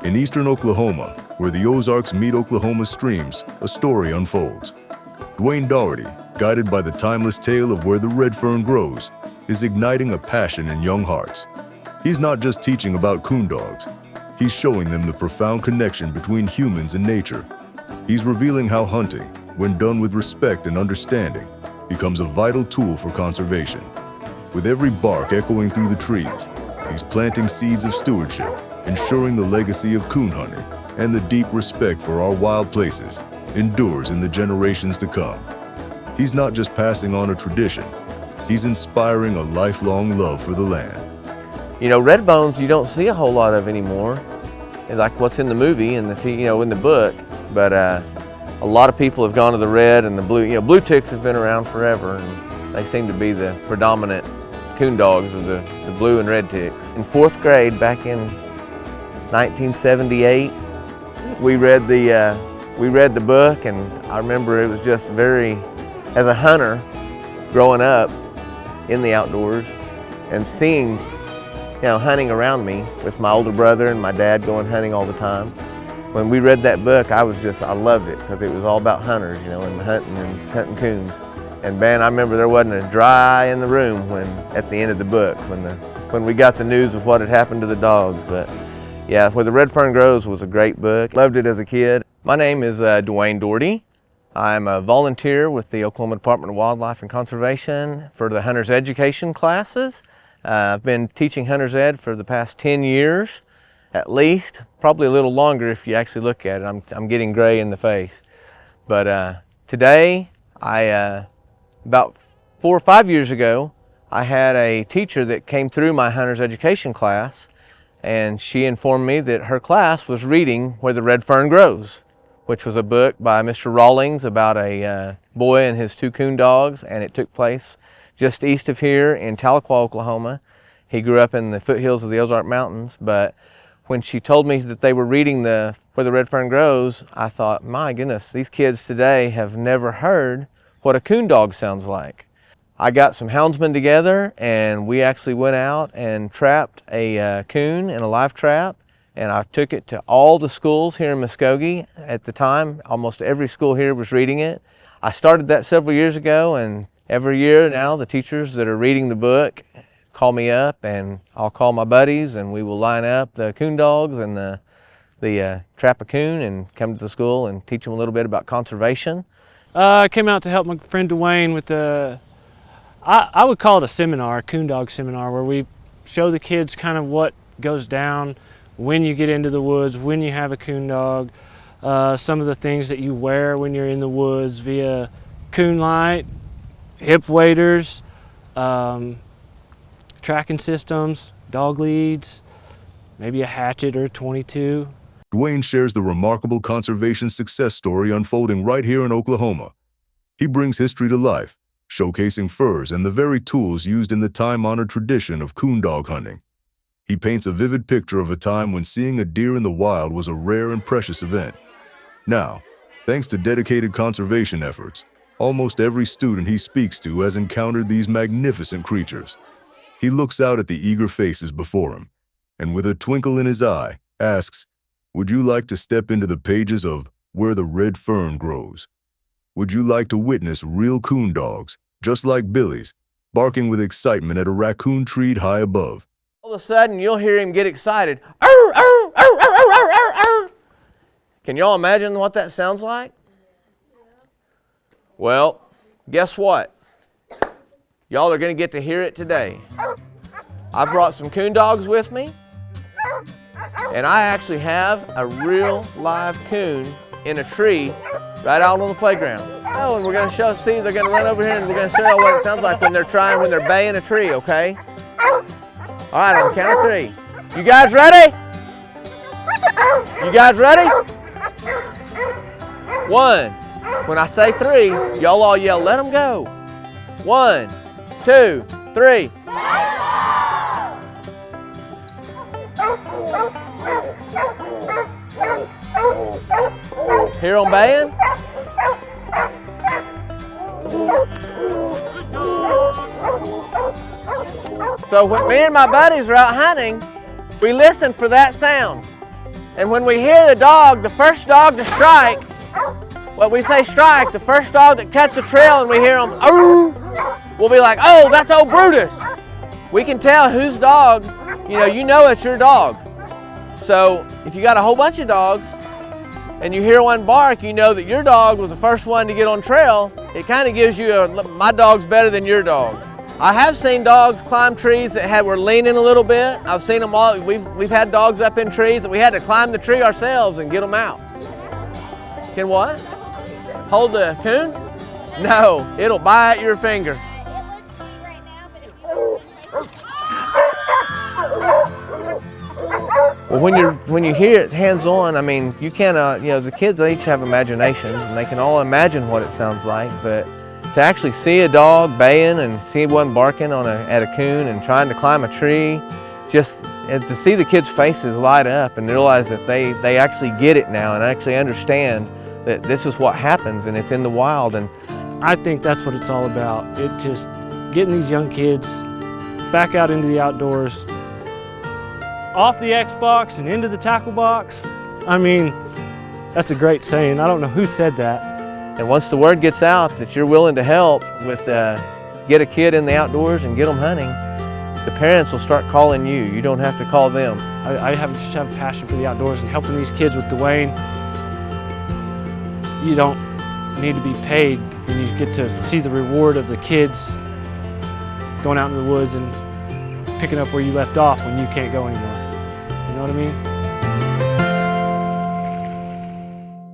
In eastern Oklahoma, where the Ozarks meet Oklahoma's streams, a story unfolds. Dwayne Daugherty, guided by the timeless tale of where the red fern grows, is igniting a passion in young hearts. He's not just teaching about coon dogs, he's showing them the profound connection between humans and nature. He's revealing how hunting, when done with respect and understanding, becomes a vital tool for conservation. With every bark echoing through the trees, he's planting seeds of stewardship, ensuring the legacy of coon hunting and the deep respect for our wild places endures in the generations to come. He's not just passing on a tradition, he's inspiring a lifelong love for the land. You know, red bones you don't see a whole lot of anymore, like what's in the movie and in the book. But a lot of people have gone to the red and the blue. Blue ticks have been around forever, and they seem to be the predominant coon dogs, or the blue and red ticks. In 4th grade, back in 1978, we read the book, and I remember it was just as a hunter, growing up in the outdoors and seeing, hunting around me with my older brother and my dad going hunting all the time. When we read that book, I loved it because it was all about hunters, and hunting coons. And man, I remember there wasn't a dry in the room at the end of the book when we got the news of what had happened to the dogs. But yeah, Where the Red Fern Grows was a great book. Loved it as a kid. My name is Dwayne Daugherty. I'm a volunteer with the Oklahoma Department of Wildlife and Conservation for the Hunter's Education classes. I've been teaching Hunter's Ed for the past 10 years, at least, probably a little longer if you actually look at it. I'm getting gray in the face. But today, about 4 or 5 years ago, I had a teacher that came through my Hunter's Education class, and she informed me that her class was reading Where the Red Fern Grows, which was a book by Mr. Rawlings about a boy and his 2 coon dogs, and it took place just east of here in Tahlequah, Oklahoma. He grew up in the foothills of the Ozark Mountains, but when she told me that they were reading Where the Red Fern Grows, I thought, my goodness, these kids today have never heard what a coon dog sounds like. I got some houndsmen together, and we actually went out and trapped a coon in a live trap, and I took it to all the schools here in Muskogee. At the time, almost every school here was reading it. I started that several years ago, and every year now the teachers that are reading the book call me up, and I'll call my buddies, and we will line up the coon dogs and the trap a coon and come to the school and teach them a little bit about conservation. I came out to help my friend Dwayne with I would call it a seminar, a coon dog seminar, where we show the kids kind of what goes down when you get into the woods, when you have a coon dog, some of the things that you wear when you're in the woods via coon light, hip waders, tracking systems, dog leads, maybe a hatchet or a 22. Dwayne shares the remarkable conservation success story unfolding right here in Oklahoma. He brings history to life, showcasing furs and the very tools used in the time-honored tradition of coon dog hunting. He paints a vivid picture of a time when seeing a deer in the wild was a rare and precious event. Now, thanks to dedicated conservation efforts, almost every student he speaks to has encountered these magnificent creatures. He looks out at the eager faces before him, and with a twinkle in his eye, asks, "Would you like to step into the pages of Where the Red Fern Grows? Would you like to witness real coon dogs, just like Billy's, barking with excitement at a raccoon treed high above?" All of a sudden, you'll hear him get excited. Arr, arr, arr, arr, arr, arr, arr. Can y'all imagine what that sounds like? Well, guess what? Y'all are going to get to hear it today. I brought some coon dogs with me, and I actually have a real live coon in a tree right out on the playground. Oh, and we're going to see, they're going to run over here, and we're going to show you what it sounds like when they're baying a tree, okay? All right, on the count of 3. You guys ready? You guys ready? 1. When I say 3, y'all all yell, "Let them go." 1, 2, 3. Hear them baying? So when me and my buddies are out hunting, we listen for that sound. And when we hear the dog, the first dog to strike, what we say strike, the first dog that cuts the trail and we hear them, oh, we'll be like, oh, that's old Brutus. We can tell whose dog, you know it's your dog. So if you got a whole bunch of dogs and you hear one bark, you know that your dog was the first one to get on trail. It kind of gives you my dog's better than your dog. I have seen dogs climb trees that were leaning a little bit. I've seen them all. We've had dogs up in trees that we had to climb the tree ourselves and get them out. Can what? Hold the coon? No, it'll bite your finger. Well, when you hear it hands-on, I mean, you can, the kids, they each have imaginations and they can all imagine what it sounds like, but to actually see a dog baying and see one barking at a coon and trying to climb a tree, and to see the kids' faces light up and realize that they actually get it now and actually understand that this is what happens and it's in the wild. And I think that's what it's all about. It just getting these young kids back out into the outdoors, off the Xbox and into the tackle box. I mean, that's a great saying. I don't know who said that. And once the word gets out that you're willing to help with get a kid in the outdoors and get them hunting, the parents will start calling you. You don't have to call them. I just have a passion for the outdoors and helping these kids with Dwayne. You don't need to be paid when you get to see the reward of the kids going out in the woods and picking up where you left off when you can't go anymore. You know what I mean?